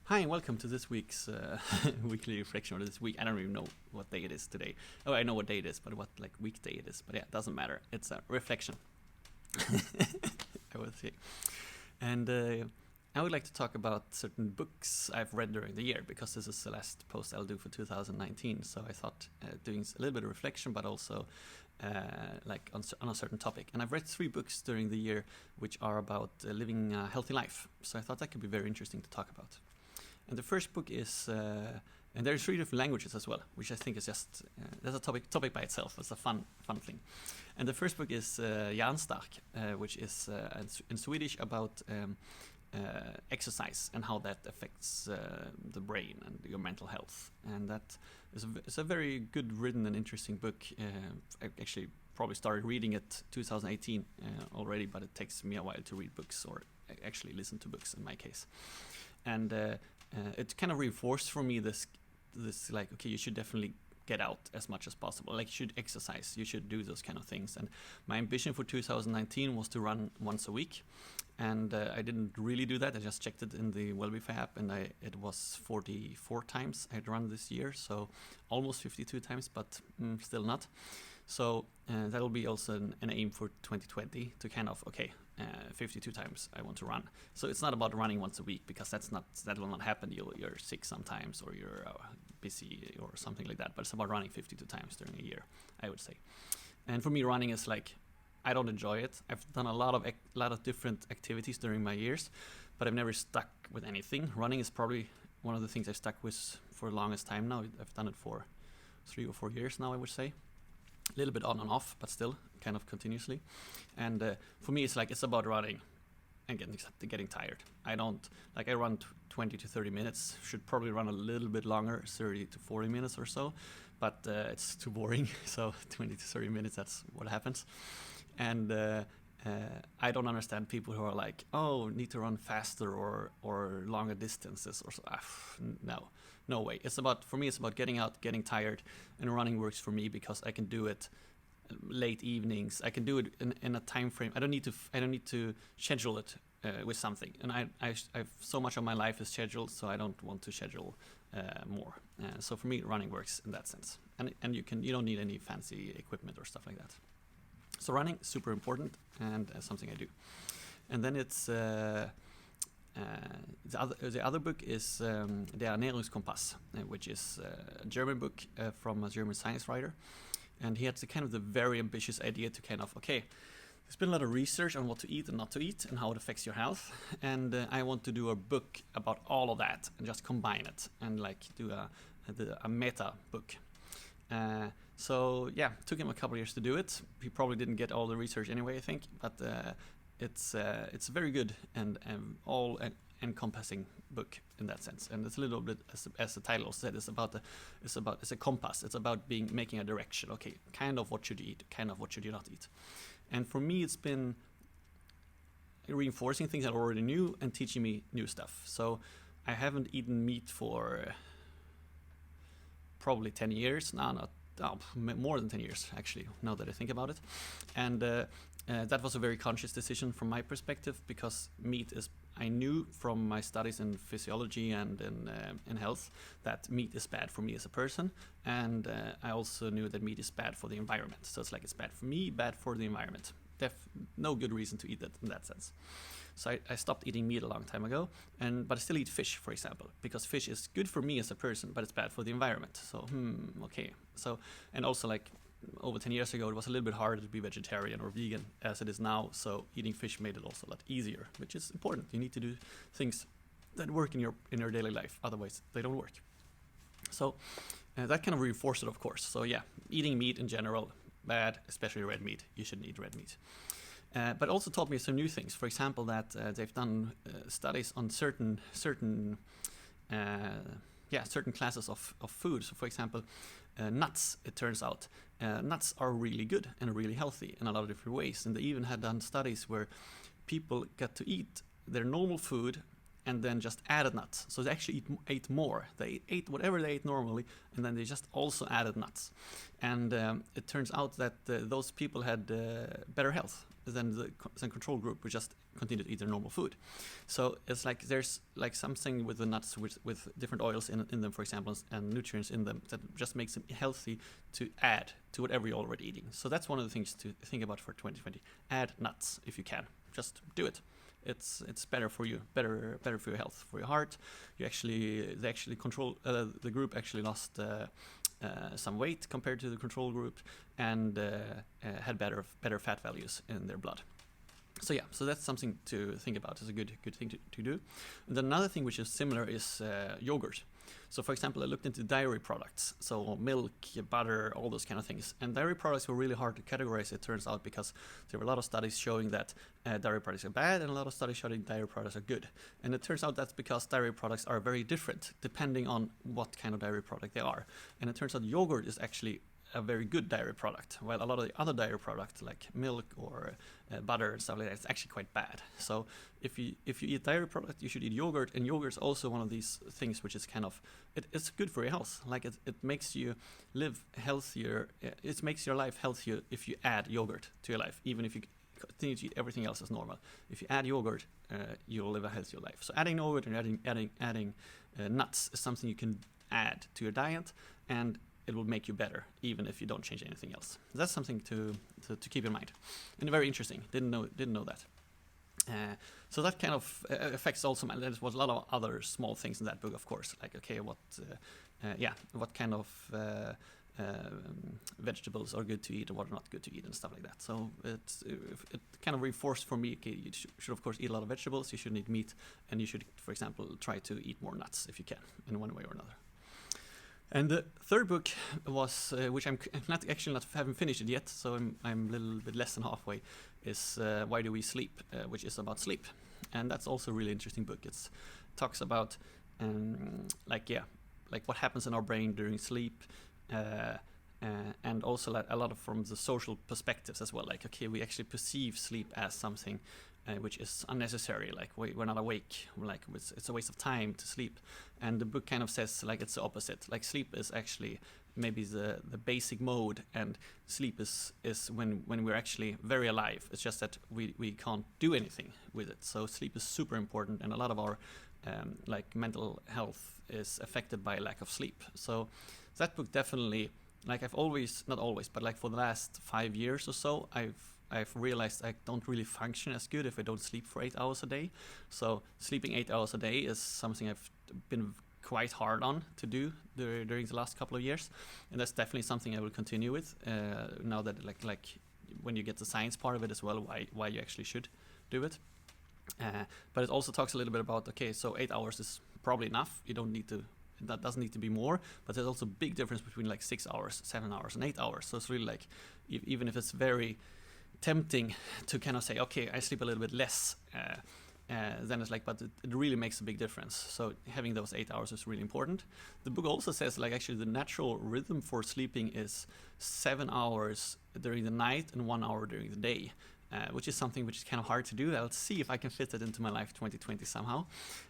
Hi, and welcome to this week's weekly reflection, or this week. I don't even know what day it is today. Oh, I know what day it is, but what weekday it is. But yeah, it doesn't matter. It's a reflection. I would say. And I would like to talk about certain books I've read during the year, because this is the last post I'll do for 2019. So I thought doing a little bit of reflection, but also on a certain topic. And I've read 3 books during the year which are about living a healthy life. So I thought that could be very interesting to talk about. And the first book is, and there's 3 different languages as well, which I think is just that's a topic by itself. It's a fun thing. And the first book is Hjärnstark, which is in Swedish about exercise and how that affects the brain and your mental health. And that is a very good written and interesting book. I actually probably started reading it 2018 already, but it takes me a while to read books, or actually listen to books in my case. And it kind of reinforced for me this like, okay, you should definitely get out as much as possible. Like, you should exercise, you should do those kind of things. And my ambition for 2019 was to run once a week. And I didn't really do that. I just checked it in the Wellbeef app, and it was 44 times I'd run this year. So almost 52 times, but still not. So that'll be also an aim for 2020 to kind of, 52 times I want to run. So it's not about running once a week, because that will not happen. You're sick sometimes, or you're busy or something like that. But it's about running 52 times during a year, I would say. And for me, running is like, I don't enjoy it. I've done a lot of different activities during my years, but I've never stuck with anything. Running is probably one of the things I've stuck with for the longest time now. I've done it for 3 or 4 years now, I would say. A little bit on and off, but still kind of continuously. And for me, it's about running and getting tired. I run 20 to 30 minutes. Should probably run a little bit longer, 30 to 40 minutes or so, but it's too boring. So 20 to 30 minutes, that's what happens. And I don't understand people who are like, oh, need to run faster or longer distances or so. No way. For me, it's about getting out, getting tired, and running works for me because I can do it late evenings. I can do it in a time frame. I don't need to schedule it with something. And I've so much of my life is scheduled, so I don't want to schedule more. So for me, running works in that sense. And you don't need any fancy equipment or stuff like that. So running, super important, and something I do. And then it's the other book is Der Ernährungskompass, which is a German book from a German science writer. And he had the very ambitious idea to there's been a lot of research on what to eat and not to eat and how it affects your health. And I want to do a book about all of that and just combine it and do a meta book. So yeah, it took him a couple of years to do it. He probably didn't get all the research anyway, I think, but it's a very good and all encompassing book in that sense. And it's a little bit, as the title said, it's a compass. It's about making a direction. Okay, kind of what should you eat, kind of what should you not eat. And for me, it's been reinforcing things I already knew and teaching me new stuff. So I haven't eaten meat for probably 10 years now, more than 10 years actually, now that I think about it. And that was a very conscious decision from my perspective, because meat is, I knew from my studies in physiology and in health that meat is bad for me as a person, and I also knew that meat is bad for the environment. So it's bad for me, bad for the environment. No good reason to eat it in that sense. So I stopped eating meat a long time ago, but I still eat fish, for example, because fish is good for me as a person, but it's bad for the environment. So, okay. So, and also over 10 years ago, it was a little bit harder to be vegetarian or vegan as it is now. So eating fish made it also a lot easier, which is important. You need to do things that work in your daily life. Otherwise, they don't work. So that kind of reinforced it, of course. So yeah, eating meat in general, bad, especially red meat. You shouldn't eat red meat. But also taught me some new things. For example, that they've done studies on certain classes of food. So, for example, nuts. It turns out nuts are really good and really healthy in a lot of different ways. And they even had done studies where people got to eat their normal food and then just added nuts. So they actually ate more. They ate whatever they ate normally, and then they just also added nuts. And it turns out that those people had better health then the control group would just continue to eat their normal food. So it's like there's like something with the nuts with different oils in them, for example, and nutrients in them that just makes them healthy to add to whatever you're already eating. So that's one of the things to think about for 2020. Add nuts if you can. Just do it. It's better for you, better for your health, for your heart. They actually control the group actually lost some weight compared to the control group, and had better fat values in their blood. So yeah, so that's something to think about. It's a good thing to do. And then another thing which is similar is yogurt. So for example, I looked into dairy products, so milk, butter, all those kind of things. And dairy products were really hard to categorize, it turns out, because there were a lot of studies showing that dairy products are bad and a lot of studies showing dairy products are good. And it turns out that's because dairy products are very different depending on what kind of dairy product they are. And it turns out yogurt is actually a very good dairy product, while a lot of the other dairy products like milk or butter and stuff like that, it's actually quite bad. So if you eat dairy product, you should eat yogurt, and yogurt is also one of these things which is kind of, it's good for your health. Like it makes you live healthier, it makes your life healthier if you add yogurt to your life, even if you continue to eat everything else as normal. If you add yogurt, you'll live a healthier life. So adding yogurt and adding nuts is something you can add to your diet, and it will make you better, even if you don't change anything else. That's something to keep in mind, and very interesting. Didn't know that. So that kind of affects also. There was a lot of other small things in that book, of course, like okay, what kind of vegetables are good to eat and what are not good to eat and stuff like that. So it kind of reinforced for me. Okay, you should of course eat a lot of vegetables. You shouldn't eat meat, and you should, for example, try to eat more nuts if you can, in one way or another. And the third book was, which I'm haven't finished it yet, so I'm a little bit less than halfway, is Why Do We Sleep, which is about sleep. And that's also a really interesting book. It talks about like what happens in our brain during sleep, and also a lot of from the social perspectives as well. Like, okay, we actually perceive sleep as something which is unnecessary, like we're not awake, like it's a waste of time to sleep. And the book kind of says like it's the opposite, like sleep is actually maybe the basic mode, and sleep is when we're actually very alive. It's just that we can't do anything with it. So sleep is super important, and a lot of our like mental health is affected by lack of sleep. So that book definitely, like I've always, not always, but like for the last 5 years or so, I've realized I don't really function as good if I don't sleep for 8 hours a day. So sleeping 8 hours a day is something I've been quite hard on to do during the last couple of years, and that's definitely something I will continue with now that like when you get the science part of it as well, why you actually should do it. But it also talks a little bit about, okay, so 8 hours is probably enough. You don't need to, that doesn't need to be more, but there's also a big difference between like 6 hours, 7 hours, and 8 hours. So it's really like, even if it's very tempting to kind of say, okay, I sleep a little bit less, then it's like, but it really makes a big difference. So having those 8 hours is really important. The book also says like actually the natural rhythm for sleeping is 7 hours during the night and 1 hour during the day, which is something which is kind of hard to do. I'll see if I can fit it into my life 2020 somehow.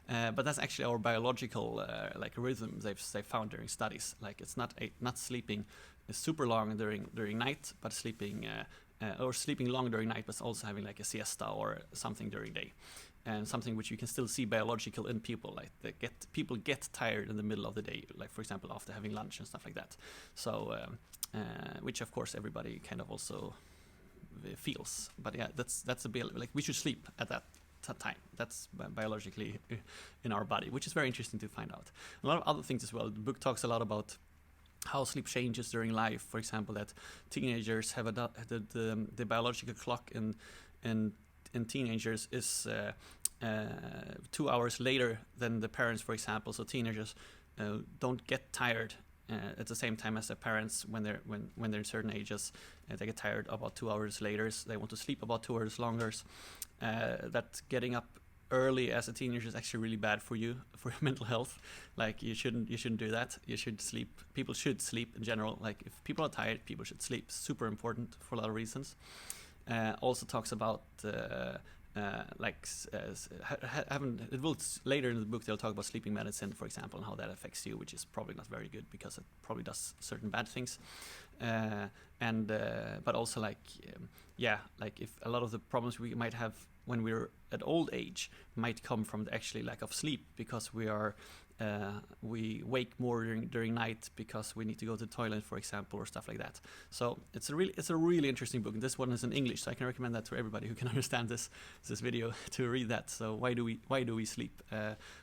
But that's actually our biological like rhythm they've found during studies. Like it's not sleeping super long during night, but sleeping or sleeping long during night, but also having like a siesta or something during day. And something which you can still see biological in people, like people get tired in the middle of the day, like for example after having lunch and stuff like that. So which of course everybody kind of also feels. But yeah, that's a bit like we should sleep at that time. That's biologically in our body, which is very interesting to find out. A lot of other things as well. The book talks a lot about how sleep changes during life. For example, that teenagers have the biological clock in teenagers is 2 hours later than the parents, for example. So teenagers don't get tired at the same time as their parents when they're in certain ages. They get tired about 2 hours later. So they want to sleep about 2 hours longer. That getting up early as a teenager is actually really bad for you, for your mental health. Like you shouldn't do that. You should sleep. People should sleep in general. Like if people are tired, people should sleep. Super important for a lot of reasons. Also talks about later in the book they'll talk about sleeping medicine, for example, and how that affects you, which is probably not very good because it probably does certain bad things. and but also like like if a lot of the problems we might have when we're at old age might come from the actually lack of sleep, because we wake more during night because we need to go to the toilet, for example, or stuff like that. So it's a really interesting book. And this one is in English, so I can recommend that to everybody who can understand this video to read that. So why do we sleep?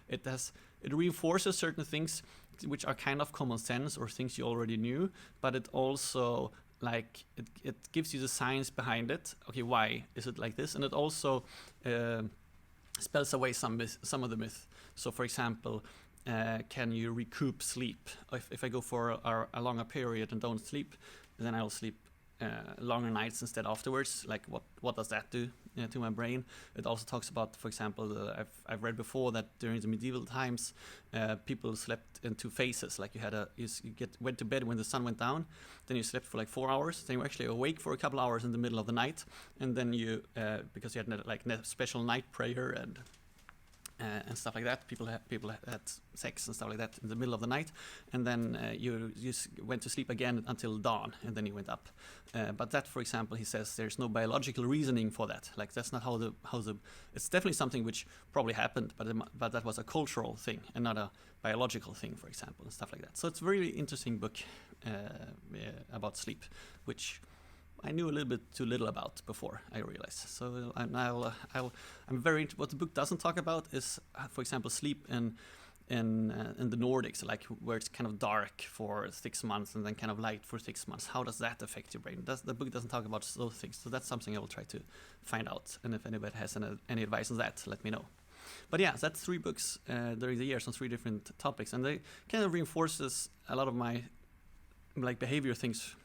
It reinforces certain things which are kind of common sense or things you already knew, but it also like it gives you the science behind it. Okay, why is it like this? And it also spells away some of the myth. So for example, can you recoup sleep? If I go for a longer period and don't sleep, then I'll sleep longer nights instead afterwards. Like what does that do to my brain? It also talks about, for example, I've read before that during the medieval times, people slept in two phases. Like you went to bed when the sun went down, then you slept for like 4 hours, then you were actually awake for a couple hours in the middle of the night, and then you because you had like special night prayer and stuff like that. People had sex and stuff like that in the middle of the night, and then you went to sleep again until dawn, and then you went up. But that, for example, he says there's no biological reasoning for that. Like that's not how the it's definitely something which probably happened, but that was a cultural thing and not a biological thing, for example, and stuff like that. So it's a really interesting book about sleep, which I knew a little bit too little about before, I realized. So I'm very what the book doesn't talk about is, for example, sleep in the Nordics, like where it's kind of dark for 6 months and then kind of light for 6 months. How does that affect your brain? The book doesn't talk about those things. So that's something I will try to find out. And if anybody has any advice on that, let me know. But yeah, that's 3 books during the years on 3 different topics, and they kind of reinforces a lot of my like behavior things.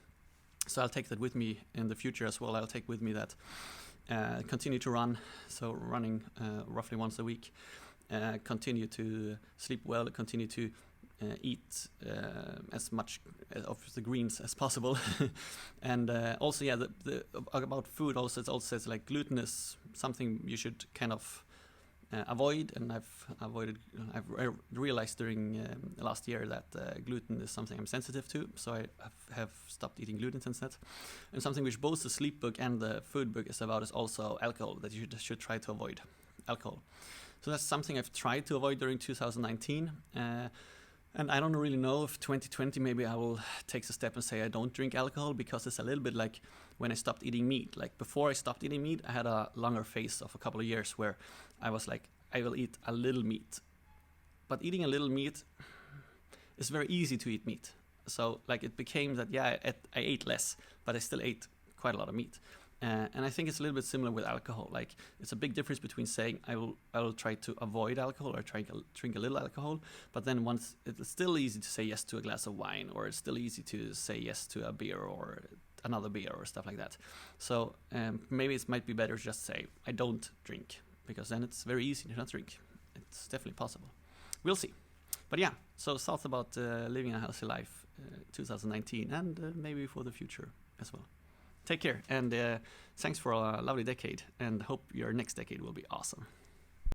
So I'll take that with me in the future as well. I'll take with me that continue to run, so running roughly once a week, continue to sleep well, continue to eat as much of the greens as possible, and also about food. Also, it also says like gluten is something you should kind of avoid, and I've realized during last year that gluten is something I'm sensitive to, so I have stopped eating gluten since that. And something which both the sleep book and the food book is about is also alcohol, that you should try to avoid alcohol. So that's something I've tried to avoid during 2019, and I don't really know if 2020 maybe I will take a step and say I don't drink alcohol, because it's a little bit like when I stopped eating meat. Like before I stopped eating meat, I had a longer phase of a couple of years where I was like, I will eat a little meat. But eating a little meat is very easy to eat meat. So like it became that, I ate less, but I still ate quite a lot of meat. And I think it's a little bit similar with alcohol. Like it's a big difference between saying I will try to avoid alcohol or drink a little alcohol, but then once it's still easy to say yes to a glass of wine, or it's still easy to say yes to a beer or another beer or stuff like that. So maybe it might be better to just say I don't drink, because then it's very easy to not drink. It's definitely possible. We'll see. But yeah, so thoughts about living a healthy life 2019 and maybe for the future as well. Take care, and thanks for a lovely decade, and hope your next decade will be awesome.